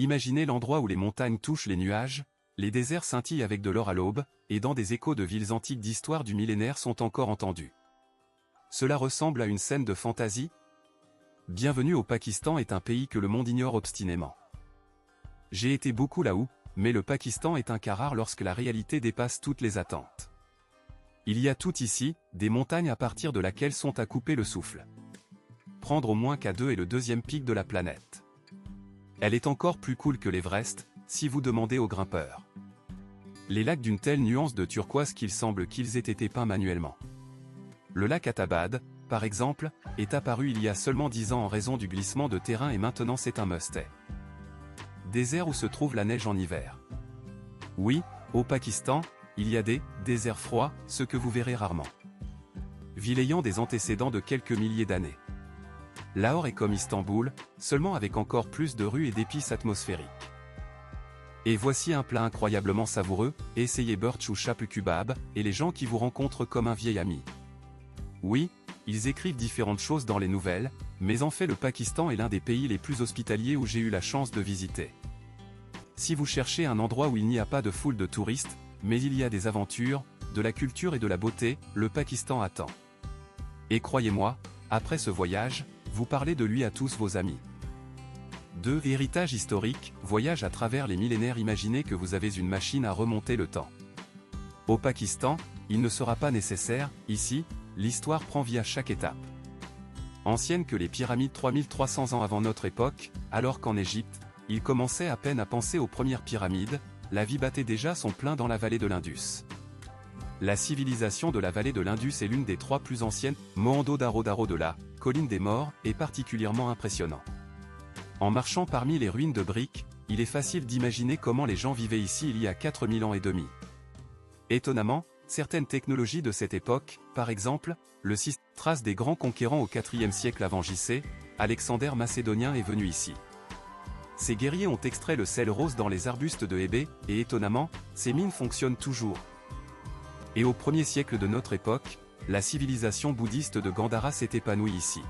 Imaginez l'endroit où les montagnes touchent les nuages, les déserts scintillent avec de l'or à l'aube, et dans des échos de villes antiques d'histoire du millénaire sont encore entendus. Cela ressemble à une scène de fantaisie? Bienvenue au Pakistan est un pays que le monde ignore obstinément. J'ai été beaucoup là-haut, mais le Pakistan est un cas rare lorsque la réalité dépasse toutes les attentes. Il y a tout ici, des montagnes à partir de laquelle sont à couper le souffle. Prendre au moins K2 est le deuxième pic de la planète. Elle est encore plus cool que l'Everest, si vous demandez aux grimpeurs. Les lacs d'une telle nuance de turquoise qu'il semble qu'ils aient été peints manuellement. Le lac Atabad, par exemple, est apparu il y a seulement 10 ans en raison du glissement de terrain et maintenant c'est un must-have. Désert où se trouve la neige en hiver. Oui, au Pakistan, il y a des déserts froids, ce que vous verrez rarement. Ville ayant des antécédents de quelques milliers d'années. Lahore est comme Istanbul, seulement avec encore plus de rues et d'épices atmosphériques. Et voici un plat incroyablement savoureux, essayez birch ou chape kebab, et les gens qui vous rencontrent comme un vieil ami. Oui, ils écrivent différentes choses dans les nouvelles, mais en fait le Pakistan est l'un des pays les plus hospitaliers où j'ai eu la chance de visiter. Si vous cherchez un endroit où il n'y a pas de foule de touristes, mais il y a des aventures, de la culture et de la beauté, le Pakistan attend. Et croyez-moi, après ce voyage, vous parlez de lui à tous vos amis. 2. Héritage historique, voyage à travers les millénaires. Imaginez que vous avez une machine à remonter le temps. Au Pakistan, il ne sera pas nécessaire, ici, l'histoire prend vie à chaque étape. Ancienne que les pyramides 3300 ans avant notre époque, alors qu'en Égypte, ils commençaient à peine à penser aux premières pyramides, la vie battait déjà son plein dans la vallée de l'Indus. La civilisation de la vallée de l'Indus est l'une des 3 plus anciennes, Mohenjo-daro de la colline des morts, est particulièrement impressionnant. En marchant parmi les ruines de briques, il est facile d'imaginer comment les gens vivaient ici il y a 4000 ans et demi. Étonnamment, certaines technologies de cette époque, par exemple, le système trace des grands conquérants au IVe siècle avant JC, Alexander Macédonien est venu ici. Ces guerriers ont extrait le sel rose dans les arbustes de Hébé, et étonnamment, ces mines fonctionnent toujours. Et au 1er siècle de notre époque, la civilisation bouddhiste de Gandhara s'est épanouie ici.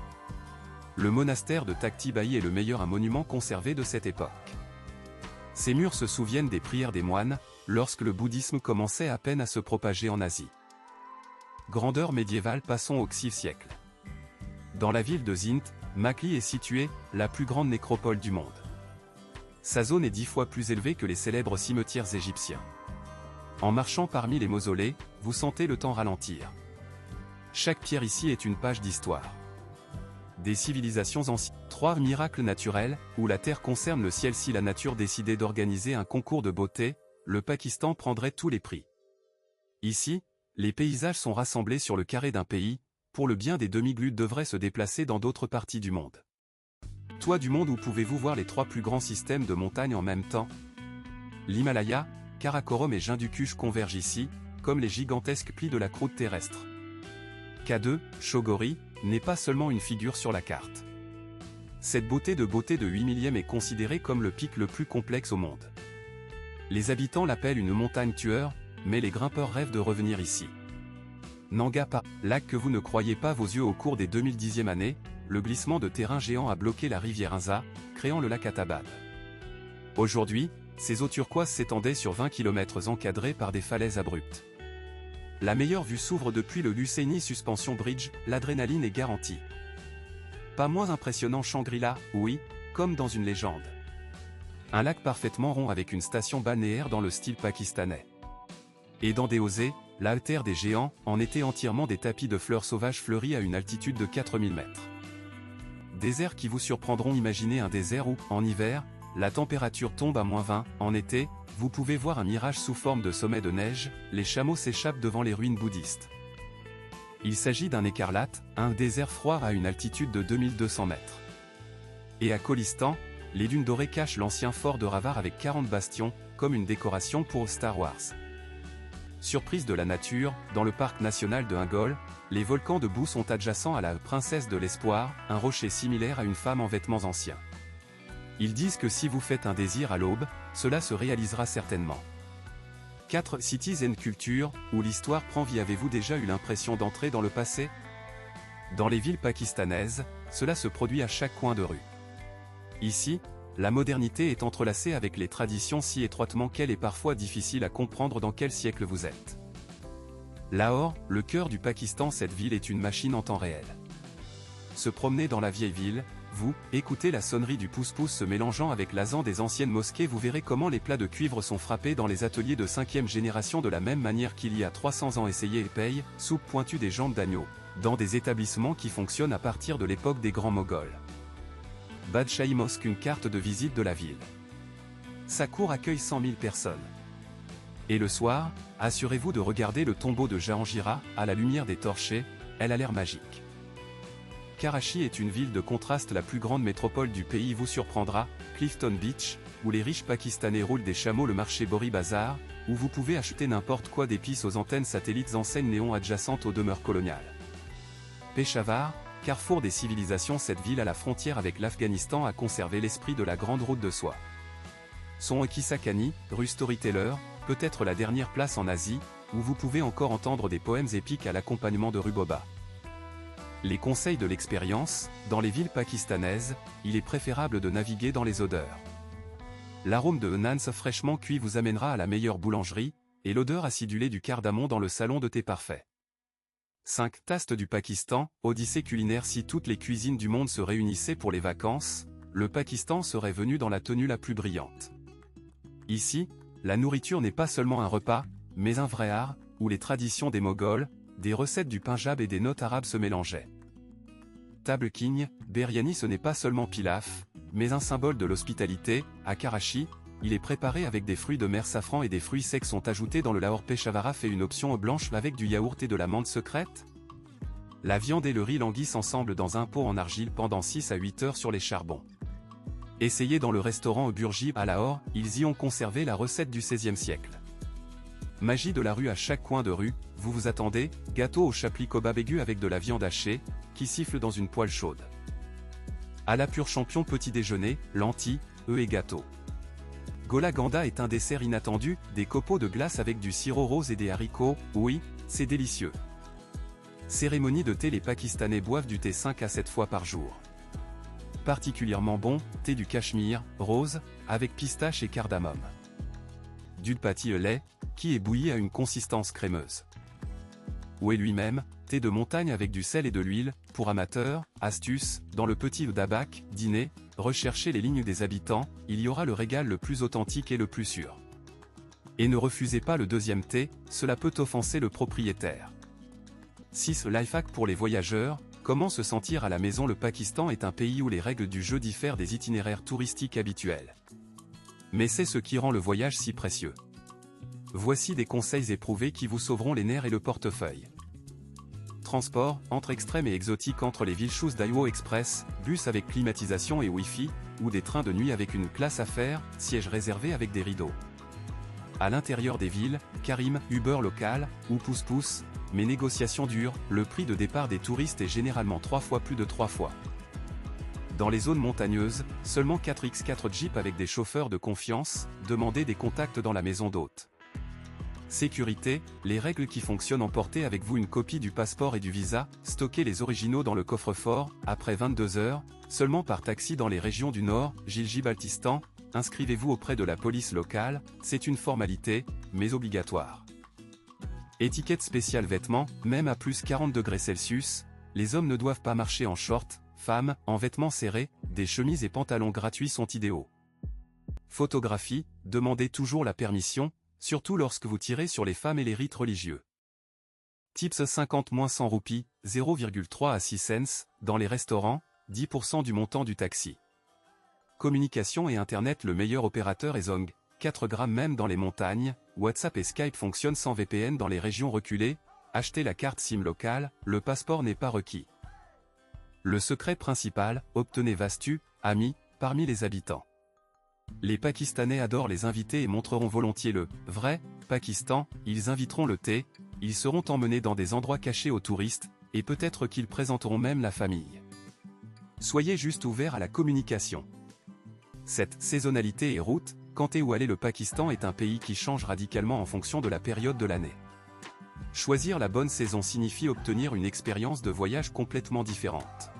Le monastère de Takhti Bahi est le meilleur monument conservé de cette époque. Ces murs se souviennent des prières des moines, lorsque le bouddhisme commençait à peine à se propager en Asie. Grandeur médiévale, passons au XIe siècle. Dans la ville de Zint, Makli est située, la plus grande nécropole du monde. Sa zone est 10 fois plus élevée que les célèbres cimetières égyptiens. En marchant parmi les mausolées, vous sentez le temps ralentir. Chaque pierre ici est une page d'histoire. Des civilisations anciennes. 3 miracles naturels, où la terre concerne le ciel. Si la nature décidait d'organiser un concours de beauté, le Pakistan prendrait tous les prix. Ici, les paysages sont rassemblés sur le carré d'un pays, pour le bien des demi-glutes devraient se déplacer dans d'autres parties du monde. Toit du monde où pouvez-vous voir les 3 plus grands systèmes de montagnes en même temps? L'Himalaya, Karakorum et Hindu-Kush convergent ici, comme les gigantesques plis de la croûte terrestre. K2, Shogori, n'est pas seulement une figure sur la carte. Cette beauté de 8 millième est considérée comme le pic le plus complexe au monde. Les habitants l'appellent une montagne tueur, mais les grimpeurs rêvent de revenir ici. Nanga Pa, lac que vous ne croyez pas vos yeux. Au cours des 2010e années, le glissement de terrain géant a bloqué la rivière Inza, créant le lac Atabad. Aujourd'hui, ces eaux turquoises s'étendaient sur 20 km encadrés par des falaises abruptes. La meilleure vue s'ouvre depuis le Luceni Suspension Bridge, l'adrénaline est garantie. Pas moins impressionnant Shangri-La, oui, comme dans une légende. Un lac parfaitement rond avec une station balnéaire dans le style pakistanais. Et dans Deosé, l'altère des géants, en été entièrement des tapis de fleurs sauvages fleuries à une altitude de 4000 mètres. Déserts qui vous surprendront. Imaginez un désert où, en hiver, la température tombe à -20, en été, vous pouvez voir un mirage sous forme de sommet de neige, les chameaux s'échappent devant les ruines bouddhistes. Il s'agit d'un écarlate, un désert froid à une altitude de 2200 mètres. Et à Kholistan, les dunes dorées cachent l'ancien fort de Ravar avec 40 bastions, comme une décoration pour Star Wars. Surprise de la nature, dans le parc national de Hingol, les volcans de boue sont adjacents à la princesse de l'Espoir, un rocher similaire à une femme en vêtements anciens. Ils disent que si vous faites un désir à l'aube, cela se réalisera certainement. 4. Cities and Culture, où l'histoire prend vie. Avez-vous déjà eu l'impression d'entrer dans le passé? Dans les villes pakistanaises, cela se produit à chaque coin de rue. Ici, La modernité est entrelacée avec les traditions si étroitement qu'elle est parfois difficile à comprendre dans quel siècle vous êtes. Lahore, le cœur du Pakistan, cette ville est une machine en temps réel. Se promener dans la vieille ville, vous, écoutez la sonnerie du pouce-pouce se mélangeant avec l'azan des anciennes mosquées, vous verrez comment les plats de cuivre sont frappés dans les ateliers de 5e génération de la même manière qu'il y a 300 ans. Essayez et paye, soupe pointue des jambes d'agneau, dans des établissements qui fonctionnent à partir de l'époque des grands Moghols. Badshahie Mosque, une carte de visite de la ville. Sa cour accueille 100 000 personnes. Et le soir, assurez-vous de regarder le tombeau de Jahangir à la lumière des torchets, elle a l'air magique. Karachi est une ville de contraste, la plus grande métropole du pays vous surprendra, Clifton Beach, où les riches Pakistanais roulent des chameaux, le marché Bori Bazar, où vous pouvez acheter n'importe quoi, d'épices aux antennes satellites, enseignes néons adjacentes aux demeures coloniales. Peshawar, carrefour des civilisations, cette ville à la frontière avec l'Afghanistan a conservé l'esprit de la grande route de soie. Son Kisakani, rue Storyteller, peut être la dernière place en Asie, où vous pouvez encore entendre des poèmes épiques à l'accompagnement de ruboba. Les conseils de l'expérience, dans les villes pakistanaises, il est préférable de naviguer dans les odeurs. L'arôme de nans fraîchement cuit vous amènera à la meilleure boulangerie, et l'odeur acidulée du cardamome dans le salon de thé parfait. 5 tastes du Pakistan, odyssée culinaire. Si toutes les cuisines du monde se réunissaient pour les vacances, le Pakistan serait venu dans la tenue la plus brillante. Ici, la nourriture n'est pas seulement un repas, mais un vrai art, où les traditions des Moghols, des recettes du Punjab et des notes arabes se mélangeaient. Table king, biryani, ce n'est pas seulement pilaf, mais un symbole de l'hospitalité. À Karachi, il est préparé avec des fruits de mer, safran et des fruits secs sont ajoutés dans le Lahore. Peshawar fait une option blanche avec du yaourt et de la menthe secrète. La viande et le riz languissent ensemble dans un pot en argile pendant 6 à 8 heures sur les charbons. Essayez dans le restaurant au Burji à Lahore, ils y ont conservé la recette du XVIe siècle. Magie de la rue, à chaque coin de rue, vous vous attendez, gâteau au chapli kebab aigu avec de la viande hachée, qui siffle dans une poêle chaude. À la pure champion, petit déjeuner, lentilles, œufs et gâteaux. Gola Ganda est un dessert inattendu, des copeaux de glace avec du sirop rose et des haricots, oui, c'est délicieux. Cérémonie de thé, les Pakistanais boivent du thé 5 à 7 fois par jour. Particulièrement bon, thé du Cachemire, rose, avec pistache et cardamome. Du pati lait, qui est bouilli à une consistance crémeuse. Oué lui-même, thé de montagne avec du sel et de l'huile, pour amateurs. Astuce, dans le petit Dabak, dîner, recherchez les lignes des habitants, il y aura le régal le plus authentique et le plus sûr. Et ne refusez pas le deuxième thé, cela peut offenser le propriétaire. 6 Lifehack pour les voyageurs, comment se sentir à la maison. Le Pakistan est un pays où les règles du jeu diffèrent des itinéraires touristiques habituels. Mais c'est ce qui rend le voyage si précieux. Voici des conseils éprouvés qui vous sauveront les nerfs et le portefeuille. Transport, entre extrême et exotique. Entre les villes, choose Daiwo Express, bus avec climatisation et Wi-Fi, ou des trains de nuit avec une classe affaires, sièges réservés avec des rideaux. À l'intérieur des villes, Carim, Uber local, ou pouce-pouce, mais négociation dure, le prix de départ des touristes est généralement 3 fois plus de 3 fois. Dans les zones montagneuses, seulement 4x4 Jeep avec des chauffeurs de confiance, demandez des contacts dans la maison d'hôte. Sécurité, les règles qui fonctionnent. Emportez avec vous une copie du passeport et du visa, stockez les originaux dans le coffre-fort, après 22 heures, seulement par taxi dans les régions du Nord, Gilgit-Baltistan, inscrivez-vous auprès de la police locale, c'est une formalité, mais obligatoire. Étiquette spéciale vêtements, même à plus 40 degrés Celsius, les hommes ne doivent pas marcher en short, femmes, en vêtements serrés, des chemises et pantalons gratuits sont idéaux. Photographie, demandez toujours la permission, surtout lorsque vous tirez sur les femmes et les rites religieux. Tips 50-100 roupies, 0,3 à 6 cents, dans les restaurants, 10% du montant du taxi. Communication et Internet, le meilleur opérateur est Zong, 4 grammes même dans les montagnes, WhatsApp et Skype fonctionnent sans VPN dans les régions reculées, achetez la carte SIM locale, le passeport n'est pas requis. Le secret principal, obtenez Vastu, amis, parmi les habitants. Les Pakistanais adorent les invités et montreront volontiers le vrai Pakistan, ils inviteront le thé, ils seront emmenés dans des endroits cachés aux touristes, et peut-être qu'ils présenteront même la famille. Soyez juste ouverts à la communication. Cette saisonnalité et route, quand et où aller. Le Pakistan est un pays qui change radicalement en fonction de la période de l'année. Choisir la bonne saison signifie obtenir une expérience de voyage complètement différente.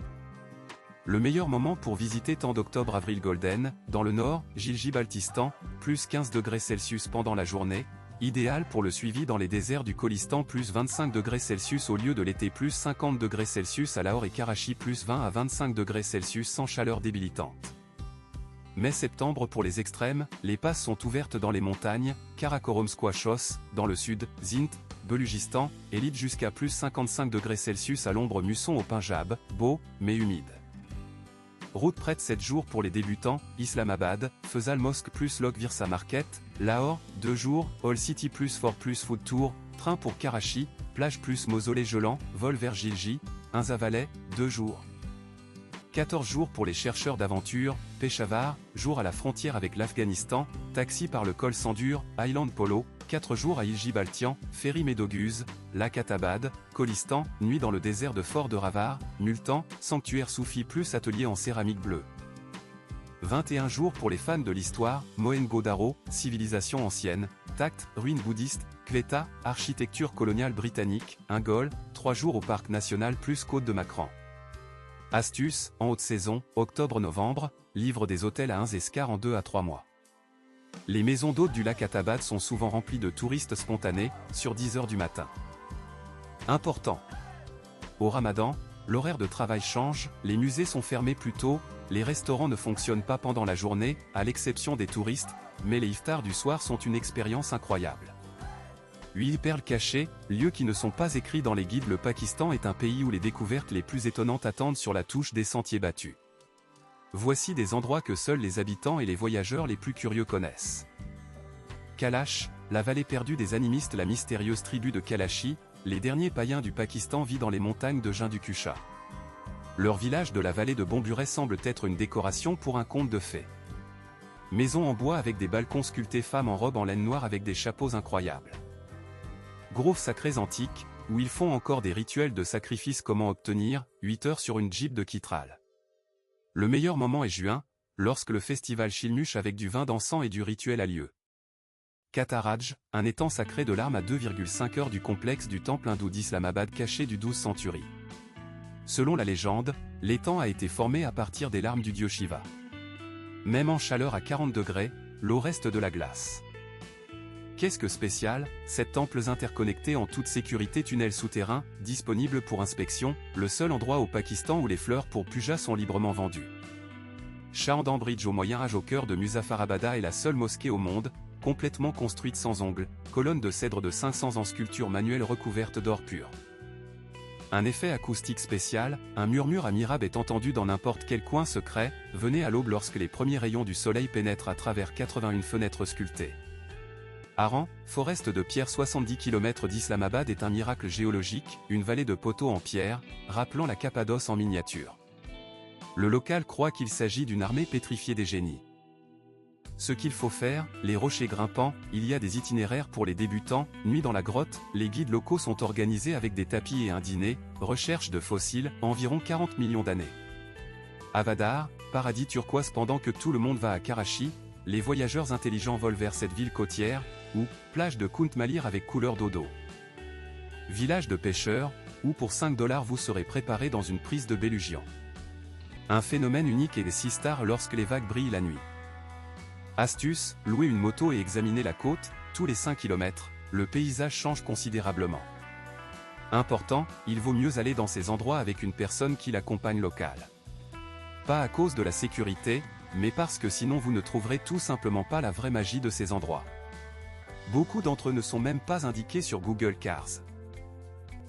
Le meilleur moment pour visiter temps d'octobre-avril golden, dans le nord, Gilgit-Baltistan, plus 15 degrés Celsius pendant la journée, idéal pour le suivi dans les déserts du Kholistan plus 25 degrés Celsius au lieu de l'été plus 50 degrés Celsius à Lahore et Karachi plus 20 à 25 degrés Celsius sans chaleur débilitante. Mai-septembre pour les extrêmes, les passes sont ouvertes dans les montagnes, Karakorum Squashos, dans le sud, Zint, Belugistan, élite jusqu'à plus 55 degrés Celsius à l'ombre Musson au Punjab, beau, mais humide. Route prête 7 jours pour les débutants, Islamabad, Faisal Mosque plus Lok Virsa Market, Lahore, 2 jours, All City plus Fort plus Food Tour, train pour Karachi, plage plus Mausolée Gelant, vol vers Gilgit, Inzavalet, 2 jours. 14 jours pour les chercheurs d'aventure, Peshawar, jour à la frontière avec l'Afghanistan, taxi par le col Sandur, Island Polo, 4 jours à Ilji-Baltian, ferry Médoguz, lac Atabad, Kholistan, nuit dans le désert de Fort de Ravar, Multan, sanctuaire soufi plus atelier en céramique bleue. 21 jours pour les fans de l'histoire, Mohenjo-Daro, civilisation ancienne, Tact, ruines bouddhistes, Quetta, architecture coloniale britannique, Ingol, 3 jours au parc national plus côte de Macran. Astuce, en haute saison, octobre-novembre, livre des hôtels à 1 escars en 2 à 3 mois. Les maisons d'hôtes du lac Atabad sont souvent remplies de touristes spontanés, sur 10 heures du matin. Important. Au Ramadan, l'horaire de travail change, les musées sont fermés plus tôt, les restaurants ne fonctionnent pas pendant la journée, à l'exception des touristes, mais les iftars du soir sont une expérience incroyable. 8 perles cachées, lieux qui ne sont pas écrits dans les guides. Le Pakistan est un pays où les découvertes les plus étonnantes attendent sur la touche des sentiers battus. Voici des endroits que seuls les habitants et les voyageurs les plus curieux connaissent. Kailash, la vallée perdue des animistes. La mystérieuse tribu de Kailashi, les derniers païens du Pakistan, vit dans les montagnes de Hindu-Kush. Leur village de la vallée de Bomburet semble être une décoration pour un conte de fées. Maison en bois avec des balcons sculptés, femmes en robe en laine noire avec des chapeaux incroyables. Groves sacrés antiques, où ils font encore des rituels de sacrifice. Comment obtenir 8 heures sur une jeep de Kitral. Le meilleur moment est juin, lorsque le festival Shilmush avec du vin dansant et du rituel a lieu. Kataraj, un étang sacré de larmes à 2,5 heures du complexe du temple hindou d'Islamabad caché du 12 centurie. Selon la légende, l'étang a été formé à partir des larmes du dieu Shiva. Même en chaleur à 40 degrés, l'eau reste de la glace. Qu'est-ce que spécial, 7 temples interconnectés en toute sécurité, tunnels souterrains, disponibles pour inspection, le seul endroit au Pakistan où les fleurs pour puja sont librement vendues. Shahandan Bridge au Moyen-Âge au cœur de Muzaffarabad est la seule mosquée au monde, complètement construite sans ongles, colonne de cèdre de 500 ans, sculpture manuelle recouverte d'or pur. Un effet acoustique spécial, un murmure admirable est entendu dans n'importe quel coin secret, venez à l'aube lorsque les premiers rayons du soleil pénètrent à travers 81 fenêtres sculptées. Aran, forest de pierre 70 km d'Islamabad est un miracle géologique, une vallée de poteaux en pierre, rappelant la Cappadoce en miniature. Le local croit qu'il s'agit d'une armée pétrifiée des génies. Ce qu'il faut faire, les rochers grimpants, il y a des itinéraires pour les débutants, nuit dans la grotte, les guides locaux sont organisés avec des tapis et un dîner, recherche de fossiles, environ 40 millions d'années. Avadar, paradis turquoise. Pendant que tout le monde va à Karachi, les voyageurs intelligents volent vers cette ville côtière, ou plage de Kunt Malir avec couleur d'eau. Village de pêcheurs, où pour 5 $ vous serez préparé dans une prise de Bélugian. Un phénomène unique et des 6 stars lorsque les vagues brillent la nuit. Astuce, louer une moto et examiner la côte, tous les 5 km, le paysage change considérablement. Important, il vaut mieux aller dans ces endroits avec une personne qui l'accompagne locale. Pas à cause de la sécurité, mais parce que sinon vous ne trouverez tout simplement pas la vraie magie de ces endroits. Beaucoup d'entre eux ne sont même pas indiqués sur Google Cars.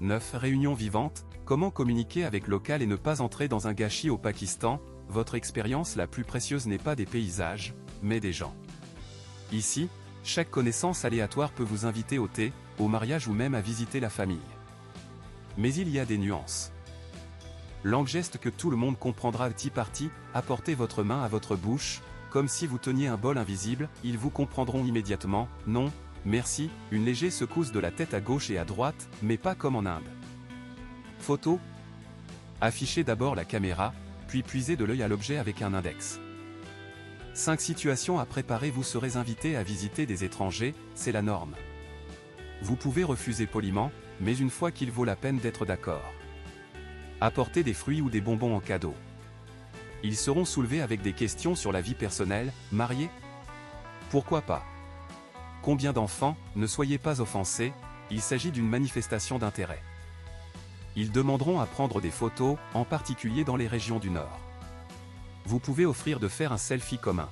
9. Réunion vivante, comment communiquer avec local et ne pas entrer dans un gâchis au Pakistan. Votre expérience la plus précieuse n'est pas des paysages, mais des gens. Ici, chaque connaissance aléatoire peut vous inviter au thé, au mariage ou même à visiter la famille. Mais il y a des nuances. Langue geste que tout le monde comprendra. Tea party, apportez votre main à votre bouche, comme si vous teniez un bol invisible, ils vous comprendront immédiatement, non, merci, une légère secousse de la tête à gauche et à droite, mais pas comme en Inde. Photo. Affichez d'abord la caméra, puis puisez de l'œil à l'objet avec un index. 5 situations à préparer. Vous serez invité à visiter des étrangers, c'est la norme. Vous pouvez refuser poliment, mais une fois qu'il vaut la peine d'être d'accord. Apportez des fruits ou des bonbons en cadeau. Ils seront soulevés avec des questions sur la vie personnelle, mariés? Pourquoi pas? Combien d'enfants? Ne soyez pas offensés, il s'agit d'une manifestation d'intérêt. Ils demanderont à prendre des photos, en particulier dans les régions du Nord. Vous pouvez offrir de faire un selfie commun.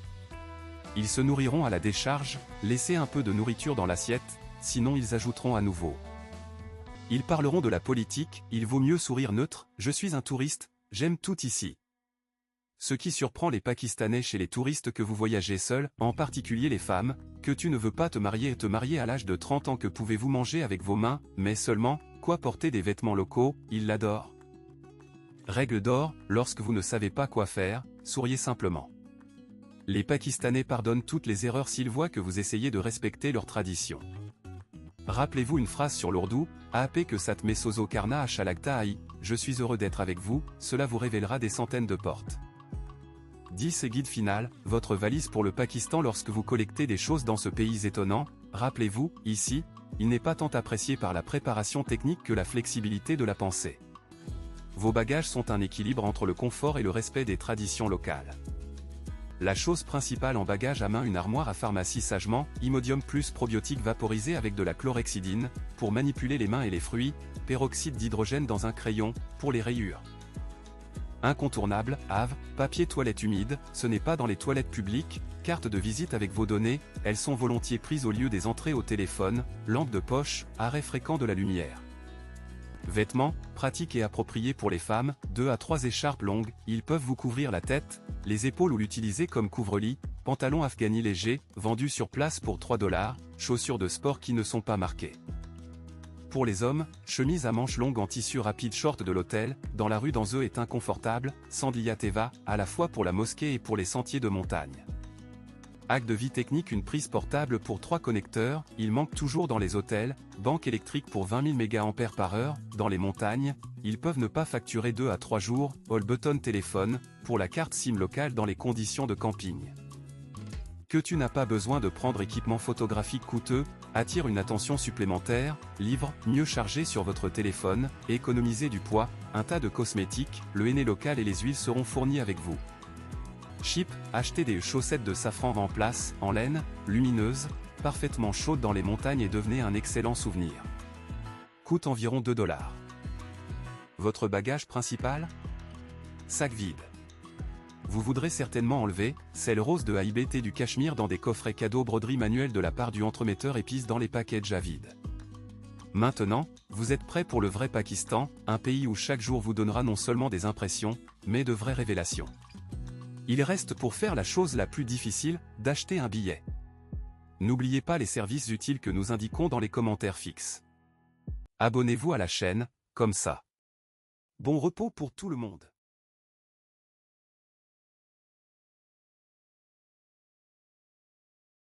Ils se nourriront à la décharge, laissez un peu de nourriture dans l'assiette, sinon ils ajouteront à nouveau. Ils parleront de la politique, il vaut mieux sourire neutre, je suis un touriste, j'aime tout ici. Ce qui surprend les Pakistanais chez les touristes que vous voyagez seul, en particulier les femmes, que tu ne veux pas te marier à l'âge de 30 ans, que pouvez-vous manger avec vos mains, mais seulement, quoi, porter des vêtements locaux, ils l'adorent. Règle d'or, lorsque vous ne savez pas quoi faire, souriez simplement. Les Pakistanais pardonnent toutes les erreurs s'ils voient que vous essayez de respecter leurs traditions. Rappelez-vous une phrase sur l'ourdou, Aapé que sat me sozo karna achalakta aï, je suis heureux d'être avec vous, cela vous révélera des centaines de portes. 10 et guide final, votre valise pour le Pakistan. Lorsque vous collectez des choses dans ce pays étonnant, rappelez-vous, ici, il n'est pas tant apprécié par la préparation technique que la flexibilité de la pensée. Vos bagages sont un équilibre entre le confort et le respect des traditions locales. La chose principale en bagage à main, une armoire à pharmacie sagement, Imodium plus probiotique vaporisé avec de la chlorhexidine, pour manipuler les mains et les fruits, peroxyde d'hydrogène dans un crayon, pour les rayures. Incontournable, Have, papier toilette humide, ce n'est pas dans les toilettes publiques, carte de visite avec vos données, elles sont volontiers prises au lieu des entrées au téléphone, lampe de poche, arrêt fréquent de la lumière. Vêtements, pratiques et appropriés pour les femmes, 2 à 3 écharpes longues, ils peuvent vous couvrir la tête, les épaules ou l'utiliser comme couvre-lit, pantalons afghani légers, vendus sur place pour 3 $, chaussures de sport qui ne sont pas marquées. Pour les hommes, chemise à manches longues en tissu rapide, short de l'hôtel, dans la rue dans eux est inconfortable, sandlia teva, à la fois pour la mosquée et pour les sentiers de montagne. Hack de vie technique, une prise portable pour 3 connecteurs, il manque toujours dans les hôtels, banque électrique pour 20 000 mAh, dans les montagnes, ils peuvent ne pas facturer 2 à 3 jours, all button téléphone, pour la carte SIM locale dans les conditions de camping. Que tu n'as pas besoin de prendre équipement photographique coûteux, attire une attention supplémentaire, livre, mieux chargé sur votre téléphone, économiser du poids, un tas de cosmétiques, le henné local et les huiles seront fournis avec vous. Chip, achetez des chaussettes de safran en place, en laine, lumineuses, parfaitement chaudes dans les montagnes et devenez un excellent souvenir. Coûte environ 2 $. Votre bagage principal? Sac vide. Vous voudrez certainement enlever, celle rose de AIBT du cachemire dans des coffrets cadeaux broderie manuelle de la part du entremetteur épice dans les packages à vide. Maintenant, vous êtes prêt pour le vrai Pakistan, un pays où chaque jour vous donnera non seulement des impressions, mais de vraies révélations. Il reste pour faire la chose la plus difficile, d'acheter un billet. N'oubliez pas les services utiles que nous indiquons dans les commentaires fixes. Abonnez-vous à la chaîne, comme ça. Bon repos pour tout le monde.